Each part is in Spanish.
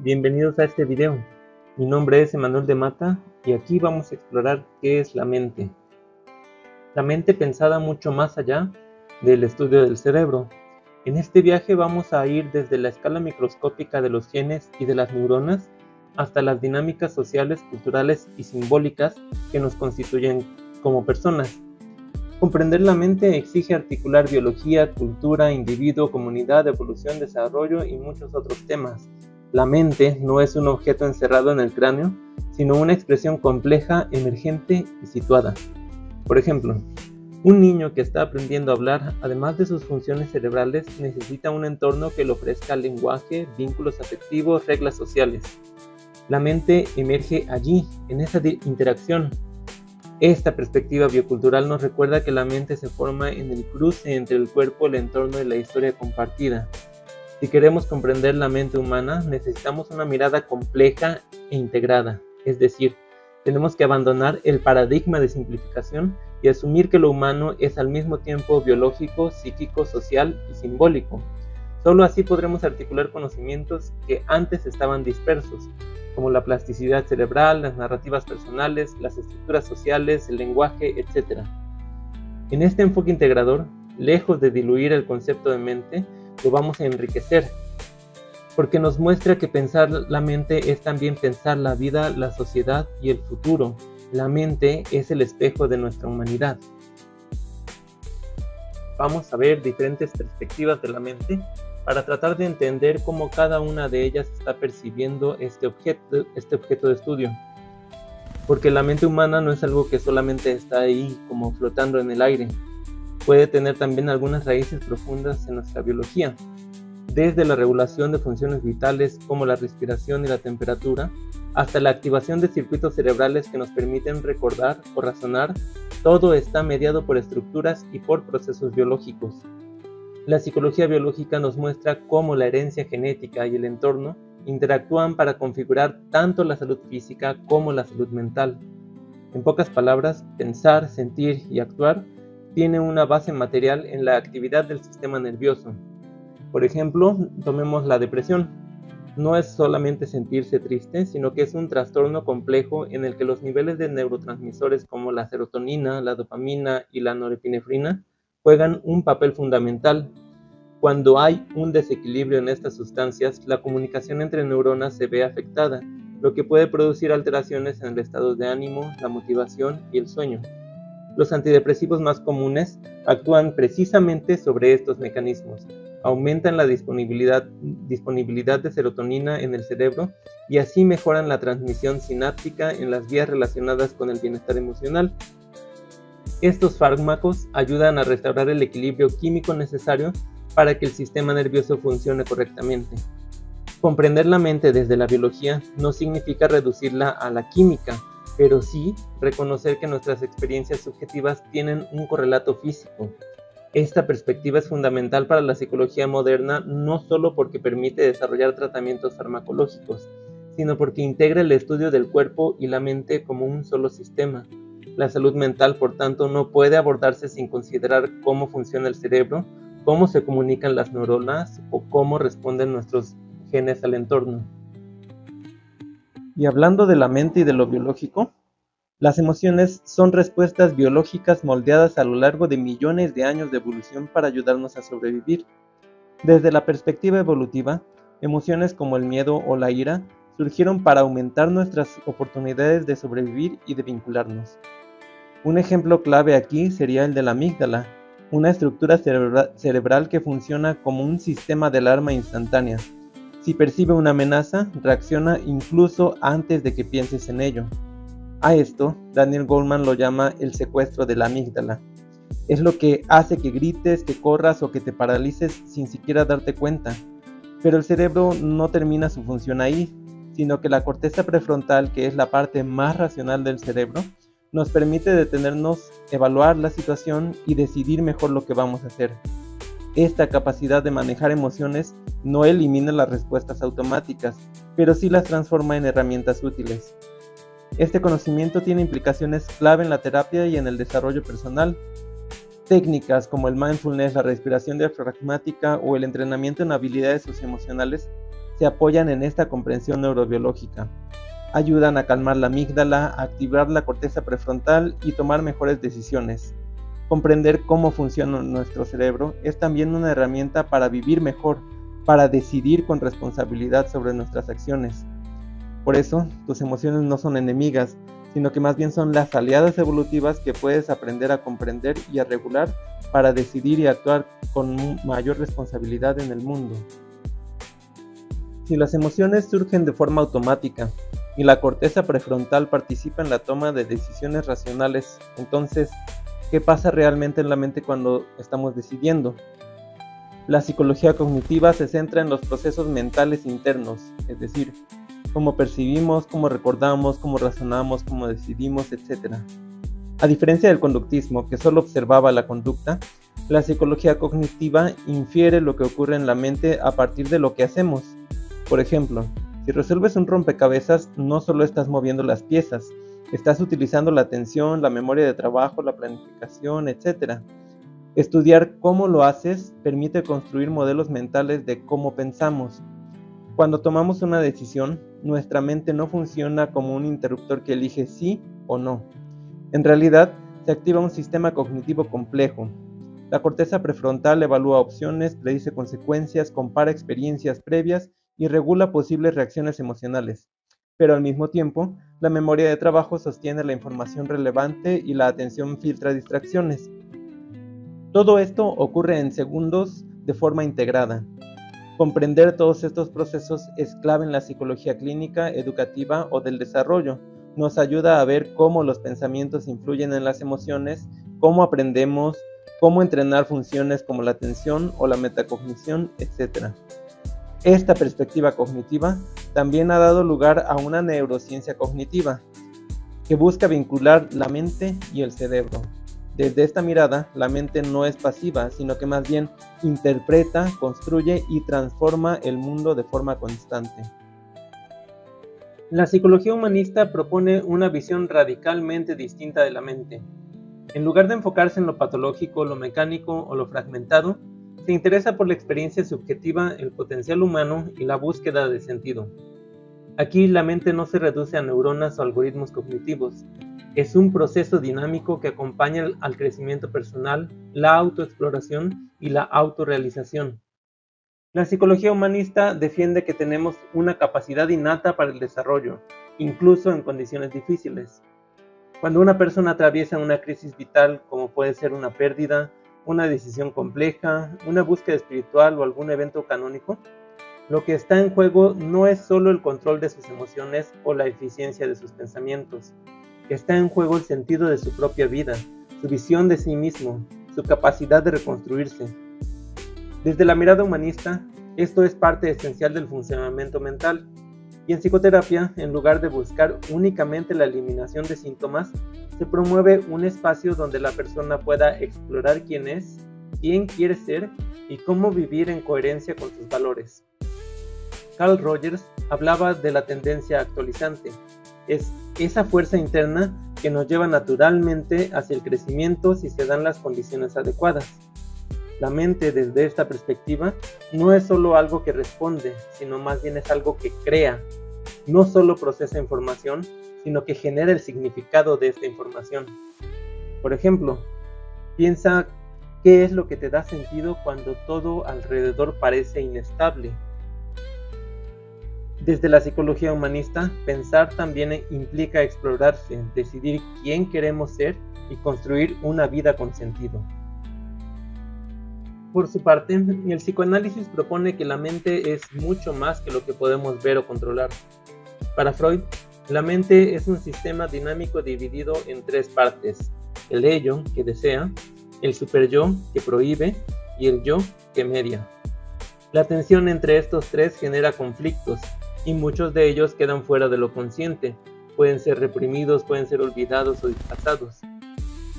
Bienvenidos a este video. Mi nombre es Emanuel de Mata y aquí vamos a explorar qué es la mente. La mente pensada mucho más allá del estudio del cerebro. En este viaje vamos a ir desde la escala microscópica de los genes y de las neuronas hasta las dinámicas sociales, culturales y simbólicas que nos constituyen como personas. Comprender la mente exige articular biología, cultura, individuo, comunidad, evolución, desarrollo y muchos otros temas. La mente no es un objeto encerrado en el cráneo, sino una expresión compleja, emergente y situada. Por ejemplo, un niño que está aprendiendo a hablar, además de sus funciones cerebrales, necesita un entorno que le ofrezca lenguaje, vínculos afectivos, reglas sociales. La mente emerge allí, en esa interacción. Esta perspectiva biocultural nos recuerda que la mente se forma en el cruce entre el cuerpo, el entorno y la historia compartida. Si queremos comprender la mente humana, necesitamos una mirada compleja e integrada, es decir, tenemos que abandonar el paradigma de simplificación y asumir que lo humano es al mismo tiempo biológico, psíquico, social y simbólico. Solo así podremos articular conocimientos que antes estaban dispersos, como la plasticidad cerebral, las narrativas personales, las estructuras sociales, el lenguaje, etc. En este enfoque integrador, lejos de diluir el concepto de mente, lo vamos a enriquecer, porque nos muestra que pensar la mente es también pensar la vida, la sociedad y el futuro. La mente es el espejo de nuestra humanidad. Vamos a ver diferentes perspectivas de la mente para tratar de entender cómo cada una de ellas está percibiendo este objeto de estudio. Porque la mente humana no es algo que solamente está ahí como flotando en el aire. Puede tener también algunas raíces profundas en nuestra biología, desde la regulación de funciones vitales como la respiración y la temperatura, hasta la activación de circuitos cerebrales que nos permiten recordar o razonar. Todo está mediado por estructuras y por procesos biológicos. La psicología biológica nos muestra cómo la herencia genética y el entorno interactúan para configurar tanto la salud física como la salud mental. En pocas palabras, pensar, sentir y actuar tiene una base material en la actividad del sistema nervioso. Por ejemplo, tomemos la depresión. No es solamente sentirse triste, sino que es un trastorno complejo en el que los niveles de neurotransmisores como la serotonina, la dopamina y la norepinefrina juegan un papel fundamental. Cuando hay un desequilibrio en estas sustancias, la comunicación entre neuronas se ve afectada, lo que puede producir alteraciones en el estado de ánimo, la motivación y el sueño. Los antidepresivos más comunes actúan precisamente sobre estos mecanismos. Aumentan la disponibilidad de serotonina en el cerebro y así mejoran la transmisión sináptica en las vías relacionadas con el bienestar emocional. Estos fármacos ayudan a restaurar el equilibrio químico necesario para que el sistema nervioso funcione correctamente. Comprender la mente desde la biología no significa reducirla a la química, pero sí reconocer que nuestras experiencias subjetivas tienen un correlato físico. Esta perspectiva es fundamental para la psicología moderna, no solo porque permite desarrollar tratamientos farmacológicos, sino porque integra el estudio del cuerpo y la mente como un solo sistema. La salud mental, por tanto, no puede abordarse sin considerar cómo funciona el cerebro, cómo se comunican las neuronas o cómo responden nuestros genes al entorno. Y hablando de la mente y de lo biológico, las emociones son respuestas biológicas moldeadas a lo largo de millones de años de evolución para ayudarnos a sobrevivir. Desde la perspectiva evolutiva, emociones como el miedo o la ira surgieron para aumentar nuestras oportunidades de sobrevivir y de vincularnos. Un ejemplo clave aquí sería el de la amígdala, una estructura cerebral que funciona como un sistema de alarma instantánea. Si percibe una amenaza, reacciona incluso antes de que pienses en ello. A esto, Daniel Goleman lo llama el secuestro de la amígdala. Es lo que hace que grites, que corras o que te paralices sin siquiera darte cuenta. Pero el cerebro no termina su función ahí, sino que la corteza prefrontal, que es la parte más racional del cerebro, nos permite detenernos, evaluar la situación y decidir mejor lo que vamos a hacer. Esta capacidad de manejar emociones no elimina las respuestas automáticas, pero sí las transforma en herramientas útiles. Este conocimiento tiene implicaciones clave en la terapia y en el desarrollo personal. Técnicas como el mindfulness, la respiración diafragmática o el entrenamiento en habilidades socioemocionales se apoyan en esta comprensión neurobiológica. Ayudan a calmar la amígdala, a activar la corteza prefrontal y tomar mejores decisiones. Comprender cómo funciona nuestro cerebro es también una herramienta para vivir mejor, para decidir con responsabilidad sobre nuestras acciones. Por eso, tus emociones no son enemigas, sino que más bien son las aliadas evolutivas que puedes aprender a comprender y a regular para decidir y actuar con mayor responsabilidad en el mundo. Si las emociones surgen de forma automática y la corteza prefrontal participa en la toma de decisiones racionales, entonces, ¿qué pasa realmente en la mente cuando estamos decidiendo? La psicología cognitiva se centra en los procesos mentales internos, es decir, cómo percibimos, cómo recordamos, cómo razonamos, cómo decidimos, etc. A diferencia del conductismo, que solo observaba la conducta, la psicología cognitiva infiere lo que ocurre en la mente a partir de lo que hacemos. Por ejemplo, si resuelves un rompecabezas, no solo estás moviendo las piezas, estás utilizando la atención, la memoria de trabajo, la planificación, etc. Estudiar cómo lo haces permite construir modelos mentales de cómo pensamos. Cuando tomamos una decisión, nuestra mente no funciona como un interruptor que elige sí o no. En realidad, se activa un sistema cognitivo complejo. La corteza prefrontal evalúa opciones, predice consecuencias, compara experiencias previas y regula posibles reacciones emocionales. Pero al mismo tiempo, la memoria de trabajo sostiene la información relevante y la atención filtra distracciones. Todo esto ocurre en segundos de forma integrada. Comprender todos estos procesos es clave en la psicología clínica, educativa o del desarrollo. Nos ayuda a ver cómo los pensamientos influyen en las emociones, cómo aprendemos, cómo entrenar funciones como la atención o la metacognición, etc. Esta perspectiva cognitiva también ha dado lugar a una neurociencia cognitiva, que busca vincular la mente y el cerebro. Desde esta mirada, la mente no es pasiva, sino que más bien interpreta, construye y transforma el mundo de forma constante. La psicología humanista propone una visión radicalmente distinta de la mente. En lugar de enfocarse en lo patológico, lo mecánico o lo fragmentado, se interesa por la experiencia subjetiva, el potencial humano y la búsqueda de sentido. Aquí la mente no se reduce a neuronas o algoritmos cognitivos. Es un proceso dinámico que acompaña al crecimiento personal, la autoexploración y la autorrealización. La psicología humanista defiende que tenemos una capacidad innata para el desarrollo, incluso en condiciones difíciles. Cuando una persona atraviesa una crisis vital, como puede ser una pérdida, una decisión compleja, una búsqueda espiritual o algún evento canónico, lo que está en juego no es solo el control de sus emociones o la eficiencia de sus pensamientos. Está en juego el sentido de su propia vida, su visión de sí mismo, su capacidad de reconstruirse. Desde la mirada humanista, esto es parte esencial del funcionamiento mental. Y en psicoterapia, en lugar de buscar únicamente la eliminación de síntomas, se promueve un espacio donde la persona pueda explorar quién es, quién quiere ser y cómo vivir en coherencia con sus valores. Carl Rogers hablaba de la tendencia actualizante. Es esa fuerza interna que nos lleva naturalmente hacia el crecimiento si se dan las condiciones adecuadas. La mente, desde esta perspectiva, no es solo algo que responde, sino más bien es algo que crea. No solo procesa información, sino que genera el significado de esta información. Por ejemplo, piensa qué es lo que te da sentido cuando todo alrededor parece inestable. Desde la psicología humanista, pensar también implica explorarse, decidir quién queremos ser y construir una vida con sentido. Por su parte, el psicoanálisis propone que la mente es mucho más que lo que podemos ver o controlar. Para Freud, la mente es un sistema dinámico dividido en tres partes: el ello, que desea, el superyo, que prohíbe, y el yo, que media. La tensión entre estos tres genera conflictos, y muchos de ellos quedan fuera de lo consciente. Pueden ser reprimidos, pueden ser olvidados o disfrazados.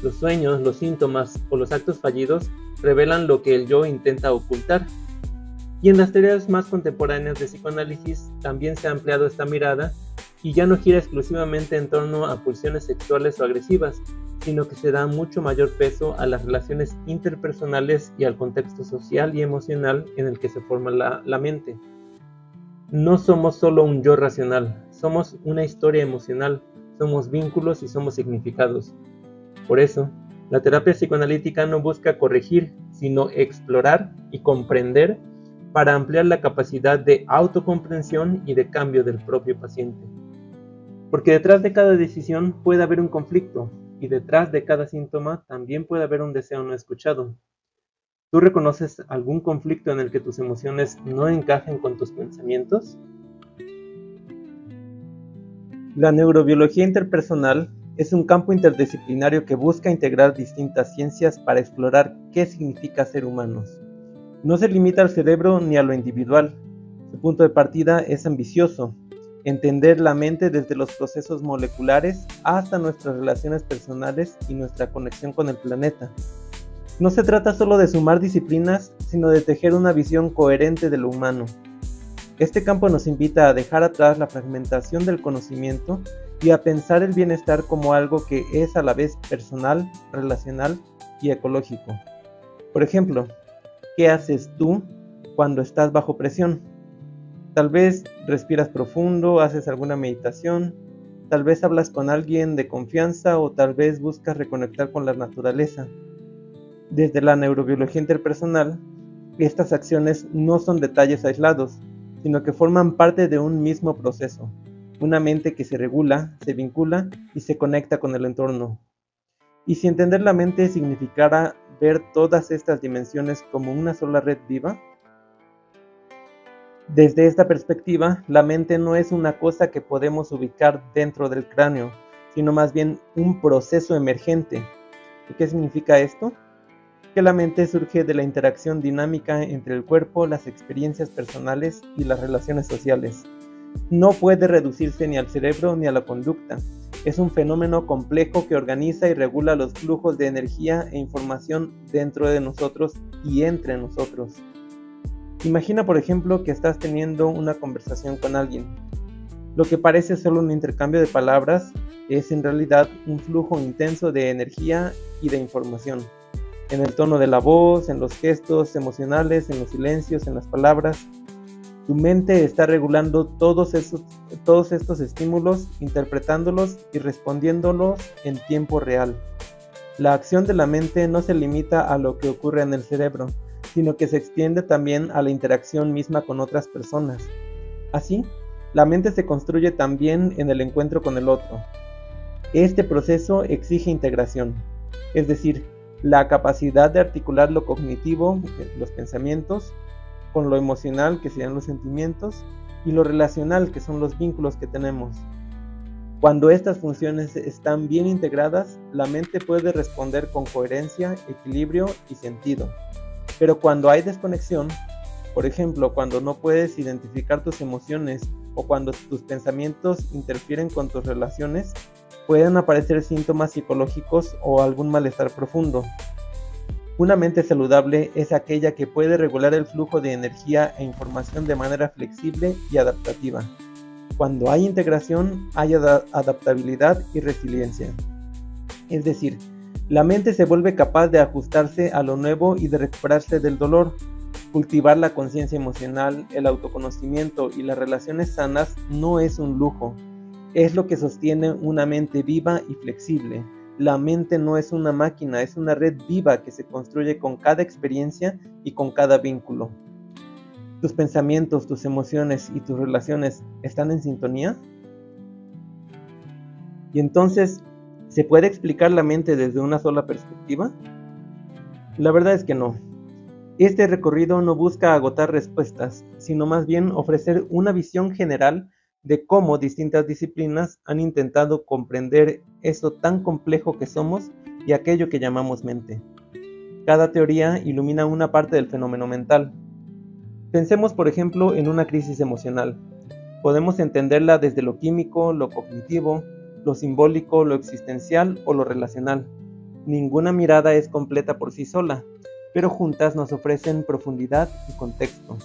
Los sueños, los síntomas o los actos fallidos revelan lo que el yo intenta ocultar. Y en las teorías más contemporáneas de psicoanálisis también se ha ampliado esta mirada y ya no gira exclusivamente en torno a pulsiones sexuales o agresivas, sino que se da mucho mayor peso a las relaciones interpersonales y al contexto social y emocional en el que se forma la mente. No somos solo un yo racional, somos una historia emocional, somos vínculos y somos significados. Por eso, la terapia psicoanalítica no busca corregir, sino explorar y comprender para ampliar la capacidad de autocomprensión y de cambio del propio paciente. Porque detrás de cada decisión puede haber un conflicto, y detrás de cada síntoma también puede haber un deseo no escuchado. ¿Tú reconoces algún conflicto en el que tus emociones no encajen con tus pensamientos? La neurobiología interpersonal es un campo interdisciplinario que busca integrar distintas ciencias para explorar qué significa ser humanos. No se limita al cerebro ni a lo individual. Su punto de partida es ambicioso: entender la mente desde los procesos moleculares hasta nuestras relaciones personales y nuestra conexión con el planeta. No se trata solo de sumar disciplinas, sino de tejer una visión coherente de lo humano. Este campo nos invita a dejar atrás la fragmentación del conocimiento y a pensar el bienestar como algo que es a la vez personal, relacional y ecológico. Por ejemplo, ¿qué haces tú cuando estás bajo presión? Tal vez respiras profundo, haces alguna meditación, tal vez hablas con alguien de confianza o tal vez buscas reconectar con la naturaleza. Desde la neurobiología interpersonal, estas acciones no son detalles aislados, sino que forman parte de un mismo proceso, una mente que se regula, se vincula y se conecta con el entorno. Y si entender la mente significara ver todas estas dimensiones como una sola red viva, desde esta perspectiva, la mente no es una cosa que podemos ubicar dentro del cráneo, sino más bien un proceso emergente. ¿Y qué significa esto? Que la mente surge de la interacción dinámica entre el cuerpo, las experiencias personales y las relaciones sociales. No puede reducirse ni al cerebro ni a la conducta. Es un fenómeno complejo que organiza y regula los flujos de energía e información dentro de nosotros y entre nosotros. Imagina, por ejemplo, que estás teniendo una conversación con alguien. Lo que parece solo un intercambio de palabras es en realidad un flujo intenso de energía y de información. En el tono de la voz, en los gestos emocionales, en los silencios, en las palabras. Tu mente está regulando todos estos estímulos, interpretándolos y respondiéndolos en tiempo real. La acción de la mente no se limita a lo que ocurre en el cerebro, sino que se extiende también a la interacción misma con otras personas. Así, la mente se construye también en el encuentro con el otro. Este proceso exige integración, es decir, la capacidad de articular lo cognitivo, los pensamientos, con lo emocional, que serían los sentimientos, y lo relacional, que son los vínculos que tenemos. Cuando estas funciones están bien integradas, la mente puede responder con coherencia, equilibrio y sentido. Pero cuando hay desconexión, por ejemplo, cuando no puedes identificar tus emociones o cuando tus pensamientos interfieren con tus relaciones, pueden aparecer síntomas psicológicos o algún malestar profundo. Una mente saludable es aquella que puede regular el flujo de energía e información de manera flexible y adaptativa. Cuando hay integración, hay adaptabilidad y resiliencia. Es decir, la mente se vuelve capaz de ajustarse a lo nuevo y de recuperarse del dolor. Cultivar la conciencia emocional, el autoconocimiento y las relaciones sanas no es un lujo. Es lo que sostiene una mente viva y flexible. La mente no es una máquina, es una red viva que se construye con cada experiencia y con cada vínculo. ¿Tus pensamientos, tus emociones y tus relaciones están en sintonía? Y entonces, ¿se puede explicar la mente desde una sola perspectiva? La verdad es que no. Este recorrido no busca agotar respuestas, sino más bien ofrecer una visión general de cómo distintas disciplinas han intentado comprender eso tan complejo que somos y aquello que llamamos mente. Cada teoría ilumina una parte del fenómeno mental. Pensemos, por ejemplo, en una crisis emocional. Podemos entenderla desde lo químico, lo cognitivo, lo simbólico, lo existencial o lo relacional. Ninguna mirada es completa por sí sola, pero juntas nos ofrecen profundidad y contexto.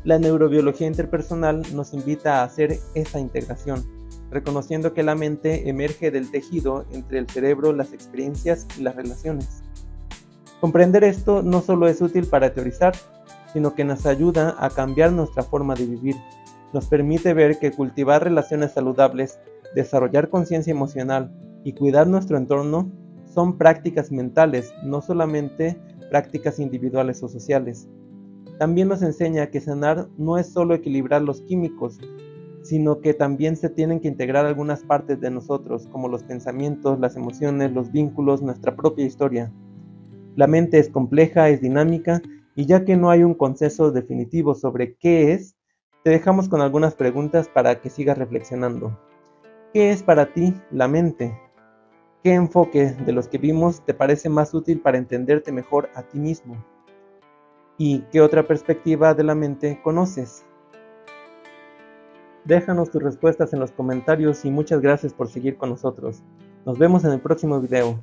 La neurobiología interpersonal nos invita a hacer esa integración, reconociendo que la mente emerge del tejido entre el cerebro, las experiencias y las relaciones. Comprender esto no solo es útil para teorizar, sino que nos ayuda a cambiar nuestra forma de vivir, nos permite ver que cultivar relaciones saludables, desarrollar conciencia emocional y cuidar nuestro entorno son prácticas mentales, no solamente prácticas individuales o sociales. También nos enseña que sanar no es solo equilibrar los químicos, sino que también se tienen que integrar algunas partes de nosotros, como los pensamientos, las emociones, los vínculos, nuestra propia historia. La mente es compleja, es dinámica, y ya que no hay un consenso definitivo sobre qué es, te dejamos con algunas preguntas para que sigas reflexionando. ¿Qué es para ti la mente? ¿Qué enfoque de los que vimos te parece más útil para entenderte mejor a ti mismo? ¿Y qué otra perspectiva de la mente conoces? Déjanos tus respuestas en los comentarios y muchas gracias por seguir con nosotros. Nos vemos en el próximo video.